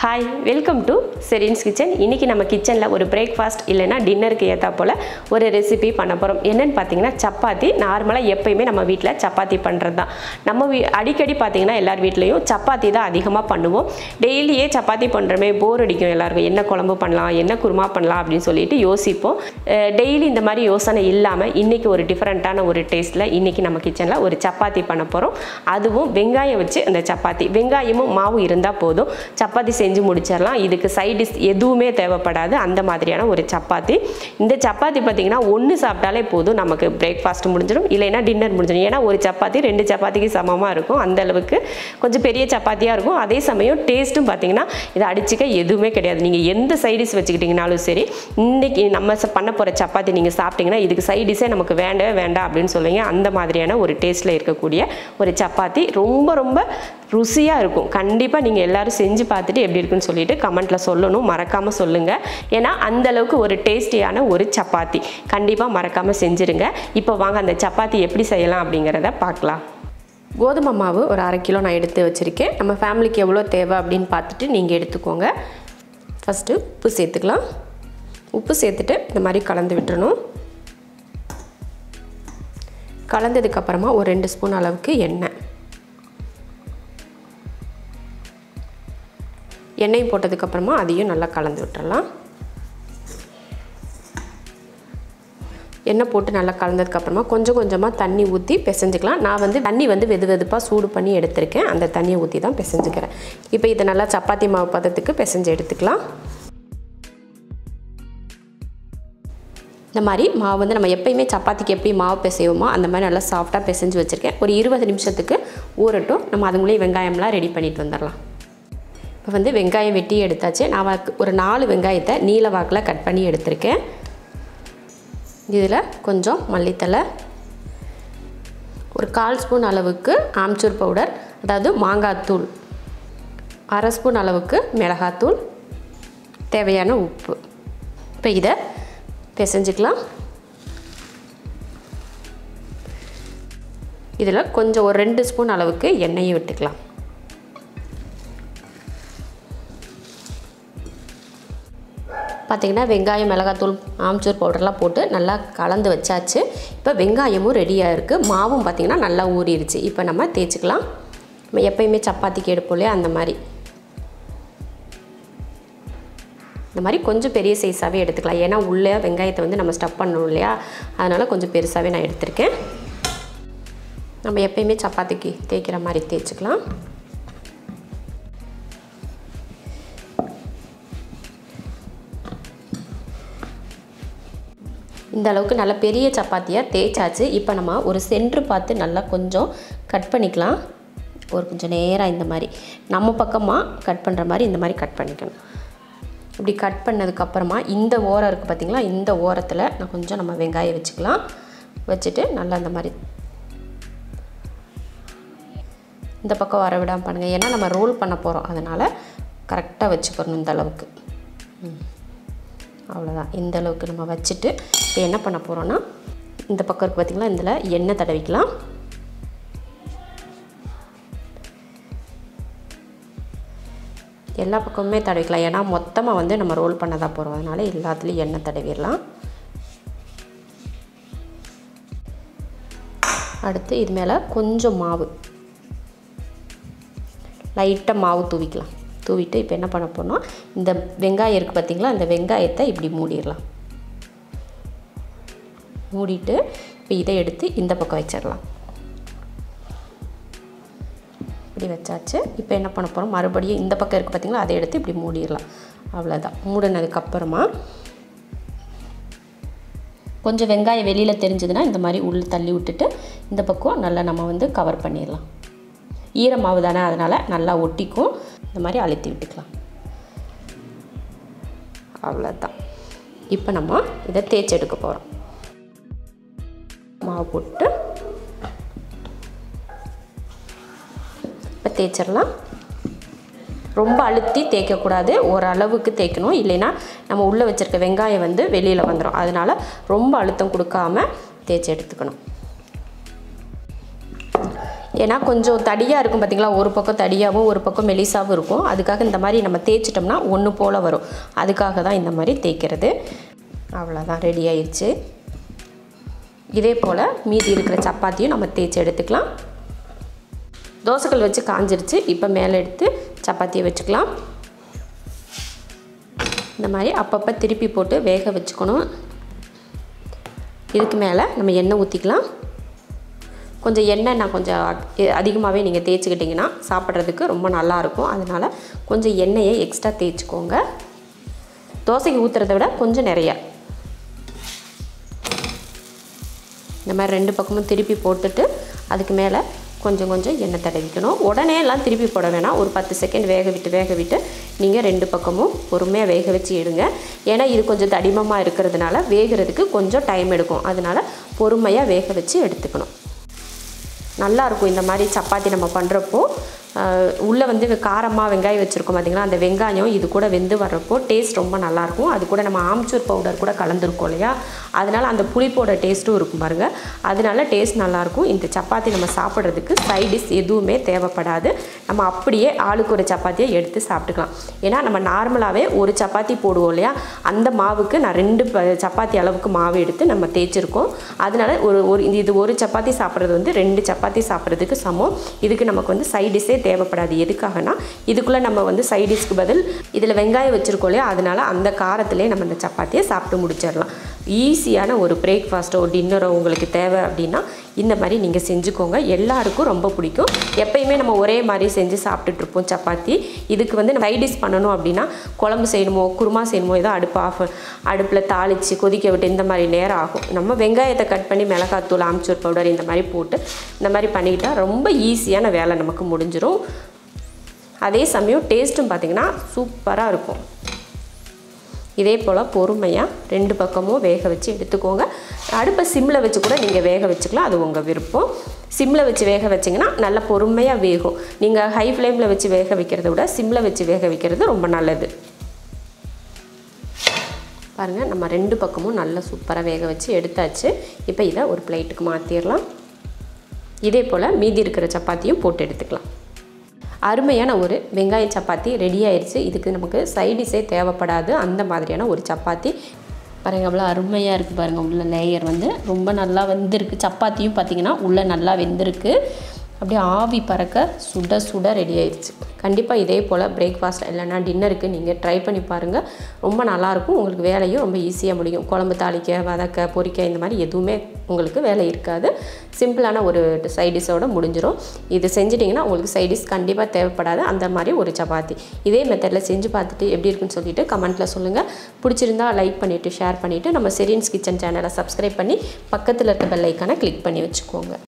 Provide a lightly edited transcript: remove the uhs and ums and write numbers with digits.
Hi welcome to Serin's kitchen. இன்றைக்கி நம்ம கிச்சனில் ஒரு பிரேக்ஃபாஸ்ட் இல்லைனா டின்னருக்கு ஏற்றா போல் ஒரு ரெசிபி பண்ண போகிறோம். என்னென்னு பார்த்தீங்கன்னா சப்பாத்தி. நார்மலாக எப்போயுமே நம்ம வீட்டில் சப்பாத்தி பண்ணுறது தான். நம்ம அடிக்கடி பார்த்திங்கன்னா எல்லார் வீட்லேயும் சப்பாத்தி தான் அதிகமாக பண்ணுவோம். டெய்லியே சப்பாத்தி பண்ணுறமே போர் அடிக்கும் எல்லாருக்கும். என்ன குழம்பு பண்ணலாம், என்ன குருமா பண்ணலாம் அப்படின்னு சொல்லிட்டு யோசிப்போம். டெய்லி இந்த மாதிரி யோசனை இல்லாமல் இன்றைக்கி ஒரு டிஃப்ரெண்ட்டான ஒரு டேஸ்ட்டில் இன்றைக்கி நம்ம கிச்சனில் ஒரு சப்பாத்தி பண்ண போகிறோம். அதுவும் வெங்காயம் வச்சு அந்த சப்பாத்தி. வெங்காயமும் மாவு இருந்தால் போதும், சப்பாத்தி செஞ்சு முடிச்சிடலாம். இதுக்கு சைட் டிஷ் எதுவுமே தேவைப்படாது. அந்த மாதிரியான ஒரு சப்பாத்தி. இந்த சப்பாத்தி பார்த்திங்கன்னா ஒன்று சாப்பிட்டாலே போதும், நமக்கு பிரேக்ஃபாஸ்ட் முடிஞ்சிடும், இல்லைன்னா டின்னர் முடிஞ்சிடும். ஏன்னா ஒரு சப்பாத்தி 2 சப்பாத்திக்கு சமமாக இருக்கும். அந்தளவுக்கு கொஞ்சம் பெரிய சப்பாத்தியாக இருக்கும். அதே சமயம் டேஸ்ட்டும் பார்த்திங்கன்னா இதை அடிச்சுக்க எதுவுமே கிடையாது. நீங்கள் எந்த சைட் டிஷ் வச்சுக்கிட்டிங்கனாலும் சரி, இன்றைக்கி நம்ம பண்ண போகிற சப்பாத்தி நீங்கள் சாப்பிட்டிங்கன்னா இதுக்கு சைட் டிஷ்ஷே நமக்கு வேண்டவே வேண்டாம் அப்படின்னு சொல்லுவீங்க. அந்த மாதிரியான ஒரு டேஸ்ட்டில் இருக்கக்கூடிய ஒரு சப்பாத்தி ரொம்ப ரொம்ப ருசியாக இருக்கும். கண்டிப்பாக நீங்கள் எல்லோரும் செஞ்சு பார்த்துட்டு எப்படி இருக்குன்னு சொல்லிட்டு கமெண்ட்டில் சொல்லணும், மறக்காமல் சொல்லுங்கள். ஏன்னா அந்தளவுக்கு ஒரு டேஸ்டியான ஒரு சப்பாத்தி. கண்டிப்பாக மறக்காமல் செஞ்சுருங்க. இப்போ வாங்க அந்த சப்பாத்தி எப்படி செய்யலாம் அப்படிங்கிறத பார்க்கலாம். கோதுமை மாவு ஒரு 1/2 கிலோ நான் எடுத்து வச்சுருக்கேன். நம்ம ஃபேமிலிக்கு எவ்வளோ தேவை அப்படின்னு பார்த்துட்டு நீங்கள் எடுத்துக்கோங்க. ஃபஸ்ட்டு உப்பு சேர்த்துக்கலாம். உப்பு சேர்த்துட்டு இந்த மாதிரி கலந்து விட்டுறணும். கலந்ததுக்கப்புறமா ஒரு 2 ஸ்பூன் அளவுக்கு எண்ணெய் போட்டதுக்கப்புறமா அதையும் நல்லா கலந்து விட்டுறலாம். எண்ணெய் போட்டு நல்லா கலந்ததுக்கப்புறமா கொஞ்சம் கொஞ்சமாக தண்ணி ஊற்றி பிசைஞ்சிக்கலாம். நான் தண்ணி வெது வெதுப்பாக சூடு பண்ணி எடுத்திருக்கேன். அந்த தண்ணியை ஊற்றி தான் பிசைஞ்சிக்கிறேன். இப்போ இதை நல்லா சப்பாத்தி மாவு பதத்துக்கு பிசைஞ்சு எடுத்துக்கலாம். இந்த மாதிரி மாவு நம்ம எப்பயுமே சப்பாத்திக்கு எப்படி மாவு பிசைவோமோ அந்த மாதிரி நல்லா சாஃப்டாக பிசைஞ்சு வச்சுருக்கேன். ஒரு 20 நிமிஷத்துக்கு ஊறட்டும். நம்ம அதுக்குள்ளேயே வெங்காயம்லாம் ரெடி பண்ணிட்டு வந்துடலாம். இப்போ வெங்காயம் வெட்டி எடுத்தாச்சு. நான் ஒரு 4 வெங்காயத்தை நீல வாக்கில் கட் பண்ணி எடுத்திருக்கேன். இதில் கொஞ்சம் மல்லித்தலை, ஒரு 1/4 ஸ்பூன் அளவுக்கு ஆம்ச்சூர் பவுடர், அதாவது மாங்காய் தூள், 1/2 ஸ்பூன் அளவுக்கு மிளகாத்தூள், தேவையான உப்பு. இப்போ இதை பிசைஞ்சிக்கலாம். இதில் கொஞ்சம் ஒரு 2 ஸ்பூன் அளவுக்கு எண்ணெயை விட்டுக்கலாம். பார்த்திங்கன்னா வெங்காயம், மிளகாத்தூள், ஆம்ச்சூர் பவுடர்லாம் போட்டு நல்லா கலந்து வச்சாச்சு. இப்போ வெங்காயமும் ரெடியாக இருக்குது. மாவும் பார்த்திங்கன்னா நல்லா ஊறிடுச்சு. இப்போ நம்ம தேய்ச்சிக்கலாம். நம்ம எப்பயுமே சப்பாத்திக்கு எடுப்போம் இல்லையா, அந்த மாதிரி இந்த மாதிரி கொஞ்சம் பெரிய சைஸாகவே எடுத்துக்கலாம். ஏன்னா உள்ளே வெங்காயத்தை நம்ம ஸ்டஃப் பண்ணணும் இல்லையா, அதனால் கொஞ்சம் பெருசாகவே நான் எடுத்திருக்கேன். நம்ம எப்பயுமே சப்பாத்திக்கு தேய்க்கிற மாதிரி தேய்ச்சிக்கலாம். இந்த அளவுக்கு நல்ல பெரிய சப்பாத்தியாக தேய்ச்சாச்சு. இப்போ நம்ம ஒரு சென்ட்ரு பார்த்து நல்லா கொஞ்சம் கட் பண்ணிக்கலாம். ஒரு கொஞ்சம் நேராக இந்த மாதிரி நம்ம பக்கமாக கட் பண்ணுற மாதிரி இந்த மாதிரி கட் பண்ணிக்கணும். இப்படி கட் பண்ணதுக்கப்புறமா இந்த ஓரம் இருக்குது பார்த்திங்களா, இந்த ஓரத்தில் நான் கொஞ்சம் நம்ம வெங்காயம் வச்சுக்கலாம். வச்சுட்டு நல்லா இந்த மாதிரி இந்த பக்கம் வர விடாமல் பண்ணுங்கள். ஏன்னா நம்ம ரோல் பண்ண போகிறோம், அதனால் கரெக்டாக வச்சுக்கணும் இந்த அளவுக்கு. அவ்வளோதான். இந்த அளவுக்கு நம்ம வச்சுட்டு இப்போ என்ன பண்ண போகிறோன்னா, இந்த பக்கம் இருக்குது பார்த்திங்களா, இதில் எண்ணெய் தடவிக்கலாம். எல்லா பக்கமுமே தடவிக்கலாம். ஏன்னா மொத்தமாக நம்ம ரோல் பண்ண தான் போகிறோம், அதனால் எல்லாத்துலேயும் எண்ணெய் தடவிடலாம். அடுத்து இது மேலே கொஞ்சம் மாவு, லைட்டாக மாவு தூவிக்கலாம். தூவிட்டு இப்போ என்ன பண்ண போகிறோம், இந்த வெங்காயம் இருக்குது பார்த்திங்களா, இந்த வெங்காயத்தை இப்படி மூடிடலாம். மூடிட்டு இப்போ இதை எடுத்து இந்த பக்கம் வச்சிடலாம். இப்படி வச்சாச்சு. இப்போ என்ன பண்ண போகிறோம், மறுபடியும் இந்த பக்கம் இருக்குது பார்த்திங்களா, அதை எடுத்து இப்படி மூடிடலாம். அவ்வளோதான். மூடினதுக்கப்புறமா கொஞ்சம் வெங்காயம் வெளியில் தெரிஞ்சதுன்னா இந்த மாதிரி உள்ளே தள்ளி விட்டுட்டு இந்த பக்கம் நல்லா நம்ம கவர் பண்ணிடலாம். ஈரமாவு தானே, அதனால் நல்லா ஒட்டிக்கும். இந்த மாதிரி அழுத்தி விட்டுக்கலாம். அவ்வளோதான். இப்போ நம்ம இதை தேய்ச்சி எடுக்க போகிறோம். மாவு போட்டு இப்போ தேய்ச்சிடலாம். ரொம்ப அழுத்தி தேய்க்கக்கூடாது, ஓரளவுக்கு தேய்க்கணும். இல்லைன்னா நம்ம உள்ளே வச்சுருக்க வெங்காயம் வெளியில் வந்துடும். அதனால் ரொம்ப அழுத்தம் கொடுக்காமல் தேய்ச்சி எடுத்துக்கணும். ஏன்னா கொஞ்சம் தடியாக இருக்கும் பார்த்திங்களா, ஒரு பக்கம் தடியாகவும் ஒரு பக்கம் மெலிசாகவும் இருக்கும். அதுக்காக இந்த மாதிரி நம்ம தேய்ச்சிட்டோம்னா ஒன்று போல் வரும். அதுக்காக தான் இந்த மாதிரி தேய்க்கிறது. அவ்வளோதான், ரெடி ஆயிடுச்சு. இதே போல் மீதி இருக்கிற சப்பாத்தியும் நம்ம தேய்ச்சி எடுத்துக்கலாம். தோசைக்கல் வச்சு காஞ்சிருச்சு. இப்போ மேலே எடுத்து சப்பாத்தியை வச்சுக்கலாம். இந்த மாதிரி அப்பப்போ திருப்பி போட்டு வேக வச்சுக்கணும். இதுக்கு மேலே நம்ம எண்ணெய் ஊற்றிக்கலாம். கொஞ்சம் எண்ணெய் நான் கொஞ்சம் அதிகமாகவே நீங்கள் தேய்ச்சிக்கிட்டிங்கன்னா சாப்பிட்றதுக்கு ரொம்ப நல்லாயிருக்கும். அதனால் கொஞ்சம் எண்ணெயை எக்ஸ்ட்ரா தேய்ச்சிக்கோங்க. தோசைக்கு ஊற்றுறத விட கொஞ்சம் நிறையா. இந்த மாதிரி 2 பக்கமும் திருப்பி போட்டுட்டு அதுக்கு மேலே கொஞ்சம் எண்ணெய் தடவிக்கணும். உடனே எல்லாம் திருப்பி போட வேணாம். ஒரு 10 செகண்ட் வேக விட்டு நீங்கள் 2 பக்கமும் பொறுமையாக வேக வச்சு எடுங்க. ஏன்னா இது கொஞ்சம் தடிமமாக இருக்கிறதுனால வேகிறதுக்கு கொஞ்சம் டைம் எடுக்கும். அதனால் பொறுமையாக வேக வச்சு எடுத்துக்கணும். நல்லாயிருக்கும் இந்த மாதிரி சப்பாத்தி நம்ம பண்ணுறப்போ. உள்ளே வந்து காரமாக வெங்காயம் வச்சுருக்கோம் பார்த்திங்களா, அந்த வெங்காயம் இது கூட வெந்து வர்றப்போ டேஸ்ட் ரொம்ப நல்லாயிருக்கும். அது கூட நம்ம ஆம்ச்சூர் பவுடர் கூட கலந்துருக்கோம் இல்லையா, அதனால் அந்த புளிப்போட டேஸ்ட்டும் இருக்கும் பாருங்கள். அதனால டேஸ்ட் நல்லாயிருக்கும். இந்த சப்பாத்தி நம்ம சாப்பிட்றதுக்கு சைடிஷ் எதுவுமே தேவைப்படாது. நம்ம அப்படியே ஆளுக்கு ஒரு சப்பாத்தியை எடுத்து சாப்பிட்டுக்கலாம். ஏன்னா நம்ம நார்மலாகவே ஒரு சப்பாத்தி போடுவோம் இல்லையா, அந்த மாவுக்கு நான் 2 சப்பாத்தி அளவுக்கு மாவு எடுத்து நம்ம தேய்ச்சிருக்கோம். அதனால் இது ஒரு சப்பாத்தி சாப்பிட்றது வந்து 2 சப்பாத்தி சாப்பிட்றதுக்கு சமம். இதுக்கு நமக்கு வந்து சைடிஷே தேவைப்படாது. எதுக்காகனா இதுக்குள்ளே நம்ம வந்து சைடிஷ்க்கு பதில் இதில் வெங்காயம் வச்சுருக்கோம் இல்லையா, அதனால் அந்த காரத்திலே நம்ம இந்த சப்பாத்தியை சாப்பிட்டு முடிச்சிடலாம். ஈஸியான ஒரு பிரேக்ஃபாஸ்ட்டோ டின்னரோ உங்களுக்கு தேவை அப்படின்னா இந்த மாதிரி நீங்கள் செஞ்சுக்கோங்க. எல்லாருக்கும் ரொம்ப பிடிக்கும். எப்பயுமே நம்ம ஒரே மாதிரி செஞ்சு சாப்பிட்டுட்ருப்போம் சப்பாத்தி. இதுக்கு வந்து நம்ம சைடிஷ் பண்ணணும் அப்படின்னா குழம்பு செய்யணுமோ குருமா செய்யணுமோ ஏதோ அடுப்பில் தாளித்து கொதிக்க விட்டு இந்த மாதிரி நேரம் ஆகும். நம்ம வெங்காயத்தை கட் பண்ணி மிளகாத்தூள் ஆம்ச்சூர் பவுடர் இந்த மாதிரி போட்டு இந்த மாதிரி பண்ணிக்கிட்டால் ரொம்ப ஈஸியான வேலை நமக்கு முடிஞ்சிடும். அதே சமயம் டேஸ்ட்டும் பார்த்திங்கன்னா சூப்பராக இருக்கும். இதே போல் பொறுமையாக 2 பக்கமும் வேக வச்சு எடுத்துக்கோங்க. அடுப்பை சிம்மில் வச்சு கூட நீங்கள் வேக வச்சுக்கலாம். அது உங்கள் விருப்பம். சிம்மில் வச்சு வேக வச்சிங்கன்னா நல்லா பொறுமையாக வேகும். நீங்கள் ஹை ஃப்ளேமில் வச்சு வேக வைக்கிறத விட சிம்மில் வச்சு வேக வைக்கிறது ரொம்ப நல்லது. பாருங்கள், நம்ம 2 பக்கமும் நல்லா சூப்பராக வேக வச்சு எடுத்தாச்சு. இப்போ இதை ஒரு பிளேட்டுக்கு மாற்றிடலாம். இதே போல் மீதி இருக்கிற சப்பாத்தியும் போட்டு எடுத்துக்கலாம். அருமையான ஒரு வெங்காய சப்பாத்தி ரெடி ஆயிடுச்சு. இதுக்கு நமக்கு சைடிஷே தேவைப்படாது. அந்த மாதிரியான ஒரு சப்பாத்தி பாருங்கள், அவ்வளோ அருமையாக இருக்குது பாருங்கள். உள்ள லேயர் வந்து ரொம்ப நல்லா வெந்திருக்கு. சப்பாத்தியும் பார்த்திங்கன்னா உள்ளே நல்லா வெந்திருக்கு. அப்படியே ஆவி பறக்க சுட சுட ரெடி ஆயிடுச்சு. கண்டிப்பாக இதே போல் பிரேக்ஃபாஸ்ட் இல்லைனா டின்னருக்கு நீங்கள் ட்ரை பண்ணி பாருங்கள். ரொம்ப நல்லாயிருக்கும். உங்களுக்கு வேலையும் ரொம்ப ஈஸியாக முடியும். குழம்பு தாளிக்க வதக்க பொரிக்க இந்த மாதிரி எதுவுமே உங்களுக்கு வேலை இருக்காது. சிம்பிளான ஒரு சைடிஷோடு முடிஞ்சிடும். இது செஞ்சிட்டிங்கன்னா உங்களுக்கு சைடிஷ் கண்டிப்பாக தேவைப்படாது. அந்த மாதிரி ஒரு சப்பாத்தி இதே மெத்தடில் செஞ்சு பார்த்துட்டு எப்படி இருக்குன்னு சொல்லிட்டு கமெண்ட்டில் சொல்லுங்கள். பிடிச்சிருந்தா லைக் பண்ணிவிட்டு ஷேர் பண்ணிவிட்டு நம்ம ஷெரின்ஸ் கிச்சன் சேனலை சப்ஸ்கிரைப் பண்ணி பக்கத்தில் இருக்க பெல் ஐக்கானை கிளிக் பண்ணி வச்சுக்கோங்க.